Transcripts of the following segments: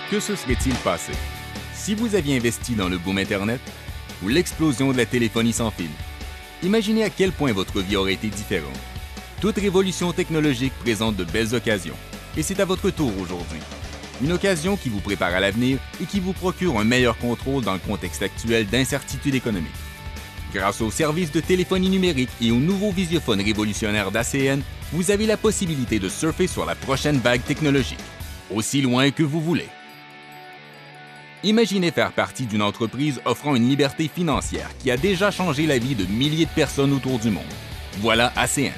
que se serait-il passé si vous aviez investi dans le boom Internet ou l'explosion de la téléphonie sans fil? Imaginez à quel point votre vie aurait été différente. Toute révolution technologique présente de belles occasions, et c'est à votre tour aujourd'hui. Une occasion qui vous prépare à l'avenir et qui vous procure un meilleur contrôle dans le contexte actuel d'incertitude économique. Grâce aux services de téléphonie numérique et aux nouveaux visiophones révolutionnaires d'ACN, vous avez la possibilité de surfer sur la prochaine vague technologique, aussi loin que vous voulez. Imaginez faire partie d'une entreprise offrant une liberté financière qui a déjà changé la vie de milliers de personnes autour du monde. Voilà ACN.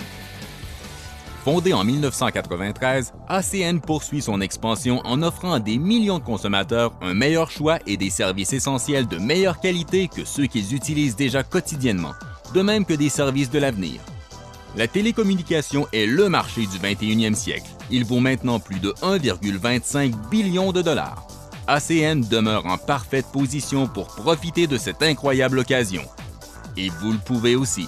Fondée en 1993, ACN poursuit son expansion en offrant à des millions de consommateurs un meilleur choix et des services essentiels de meilleure qualité que ceux qu'ils utilisent déjà quotidiennement, de même que des services de l'avenir. La télécommunication est le marché du 21e siècle. Il vaut maintenant plus de 1,25 billion de dollars. ACN demeure en parfaite position pour profiter de cette incroyable occasion. Et vous le pouvez aussi.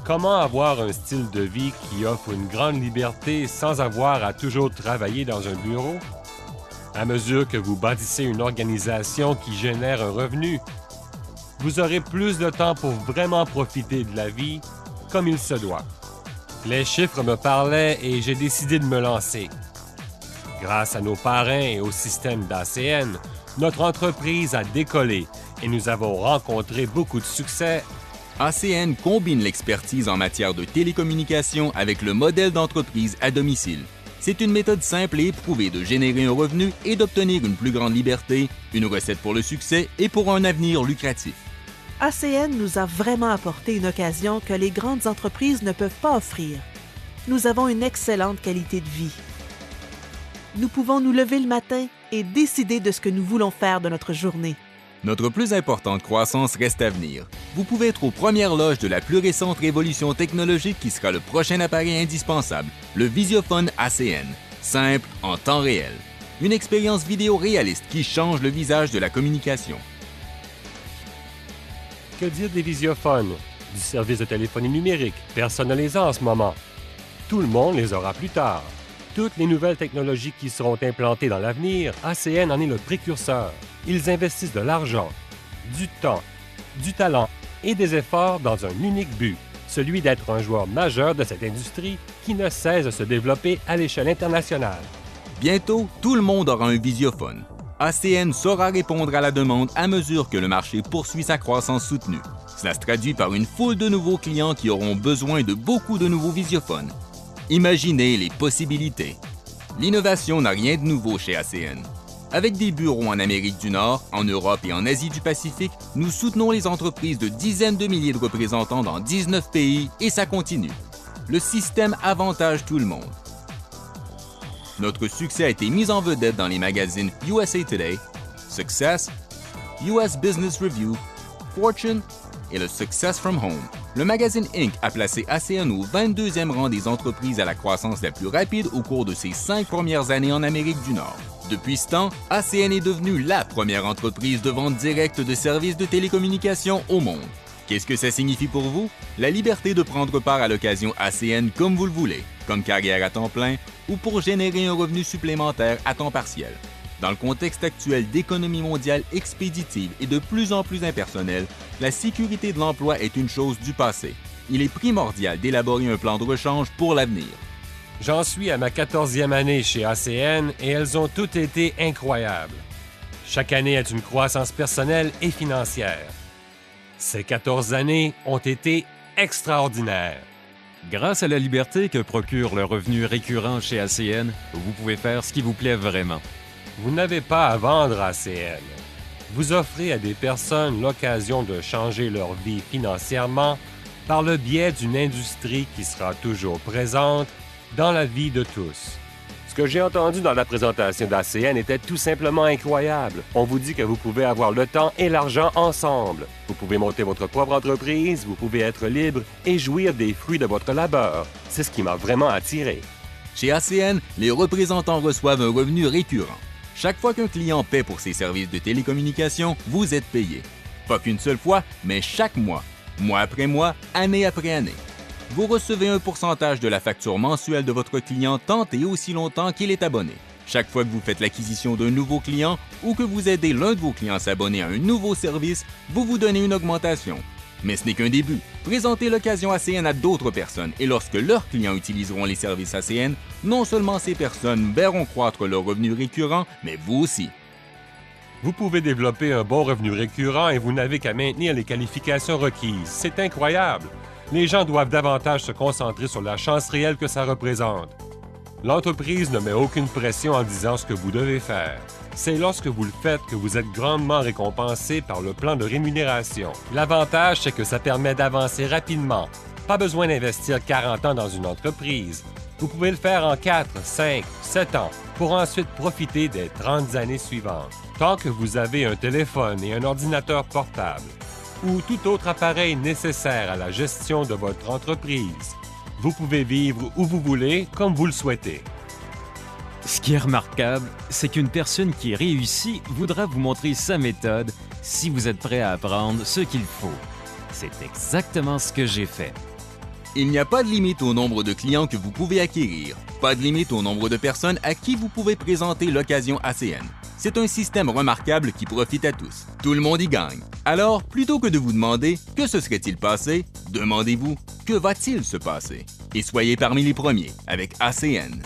Comment avoir un style de vie qui offre une grande liberté sans avoir à toujours travailler dans un bureau? À mesure que vous bâtissez une organisation qui génère un revenu, vous aurez plus de temps pour vraiment profiter de la vie comme il se doit. Les chiffres me parlaient et j'ai décidé de me lancer. Grâce à nos parrains et au système d'ACN, notre entreprise a décollé et nous avons rencontré beaucoup de succès. ACN combine l'expertise en matière de télécommunication avec le modèle d'entreprise à domicile. C'est une méthode simple et éprouvée de générer un revenu et d'obtenir une plus grande liberté, une recette pour le succès et pour un avenir lucratif. ACN nous a vraiment apporté une occasion que les grandes entreprises ne peuvent pas offrir. Nous avons une excellente qualité de vie. Nous pouvons nous lever le matin et décider de ce que nous voulons faire de notre journée. Notre plus importante croissance reste à venir. Vous pouvez être aux premières loges de la plus récente révolution technologique qui sera le prochain appareil indispensable, le Visiophone ACN. Simple, en temps réel. Une expérience vidéo réaliste qui change le visage de la communication. Que dire des visiophones? Du service de téléphonie numérique, personne ne les a en ce moment. Tout le monde les aura plus tard. Toutes les nouvelles technologies qui seront implantées dans l'avenir, ACN en est le précurseur. Ils investissent de l'argent, du temps, du talent et des efforts dans un unique but, celui d'être un joueur majeur de cette industrie qui ne cesse de se développer à l'échelle internationale. Bientôt, tout le monde aura un visiophone. ACN saura répondre à la demande à mesure que le marché poursuit sa croissance soutenue. Cela se traduit par une foule de nouveaux clients qui auront besoin de beaucoup de nouveaux visiophones. Imaginez les possibilités. L'innovation n'a rien de nouveau chez ACN. Avec des bureaux en Amérique du Nord, en Europe et en Asie du Pacifique, nous soutenons les entreprises de dizaines de milliers de représentants dans 19 pays et ça continue. Le système avantage tout le monde. Notre succès a été mis en vedette dans les magazines USA Today, Success, US Business Review, Fortune et le Success from Home. Le magazine Inc. a placé ACN au 22e rang des entreprises à la croissance la plus rapide au cours de ses 5 premières années en Amérique du Nord. Depuis ce temps, ACN est devenue la première entreprise de vente directe de services de télécommunications au monde. Qu'est-ce que ça signifie pour vous? La liberté de prendre part à l'occasion ACN comme vous le voulez, comme carrière à temps plein ou pour générer un revenu supplémentaire à temps partiel. Dans le contexte actuel d'économie mondiale expéditive et de plus en plus impersonnelle, la sécurité de l'emploi est une chose du passé. Il est primordial d'élaborer un plan de rechange pour l'avenir. J'en suis à ma 14e année chez ACN et elles ont toutes été incroyables. Chaque année est une croissance personnelle et financière. Ces 14 années ont été extraordinaires. Grâce à la liberté que procure le revenu récurrent chez ACN, vous pouvez faire ce qui vous plaît vraiment. Vous n'avez pas à vendre ACN. Vous offrez à des personnes l'occasion de changer leur vie financièrement par le biais d'une industrie qui sera toujours présente dans la vie de tous. Ce que j'ai entendu dans la présentation d'ACN était tout simplement incroyable. On vous dit que vous pouvez avoir le temps et l'argent ensemble. Vous pouvez monter votre propre entreprise, vous pouvez être libre et jouir des fruits de votre labeur. C'est ce qui m'a vraiment attiré. Chez ACN, les représentants reçoivent un revenu récurrent. Chaque fois qu'un client paie pour ses services de télécommunication, vous êtes payé. Pas qu'une seule fois, mais chaque mois, mois après mois, année après année. Vous recevez un pourcentage de la facture mensuelle de votre client tant et aussi longtemps qu'il est abonné. Chaque fois que vous faites l'acquisition d'un nouveau client ou que vous aidez l'un de vos clients à s'abonner à un nouveau service, vous vous donnez une augmentation. Mais ce n'est qu'un début. Présentez l'occasion ACN à d'autres personnes et lorsque leurs clients utiliseront les services ACN, non seulement ces personnes verront croître leurs revenus récurrents, mais vous aussi. Vous pouvez développer un bon revenu récurrent et vous n'avez qu'à maintenir les qualifications requises. C'est incroyable! Les gens doivent davantage se concentrer sur la chance réelle que ça représente. L'entreprise ne met aucune pression en disant ce que vous devez faire. C'est lorsque vous le faites que vous êtes grandement récompensé par le plan de rémunération. L'avantage, c'est que ça permet d'avancer rapidement. Pas besoin d'investir 40 ans dans une entreprise. Vous pouvez le faire en 4, 5, 7 ans pour ensuite profiter des 30 années suivantes. Tant que vous avez un téléphone et un ordinateur portable ou tout autre appareil nécessaire à la gestion de votre entreprise, vous pouvez vivre où vous voulez, comme vous le souhaitez. Ce qui est remarquable, c'est qu'une personne qui réussit voudra vous montrer sa méthode si vous êtes prêt à apprendre ce qu'il faut. C'est exactement ce que j'ai fait. Il n'y a pas de limite au nombre de clients que vous pouvez acquérir, pas de limite au nombre de personnes à qui vous pouvez présenter l'occasion ACN. C'est un système remarquable qui profite à tous. Tout le monde y gagne. Alors, plutôt que de vous demander « que se serait-il passé ?», demandez-vous « que va-t-il se passer ?» et soyez parmi les premiers avec ACN.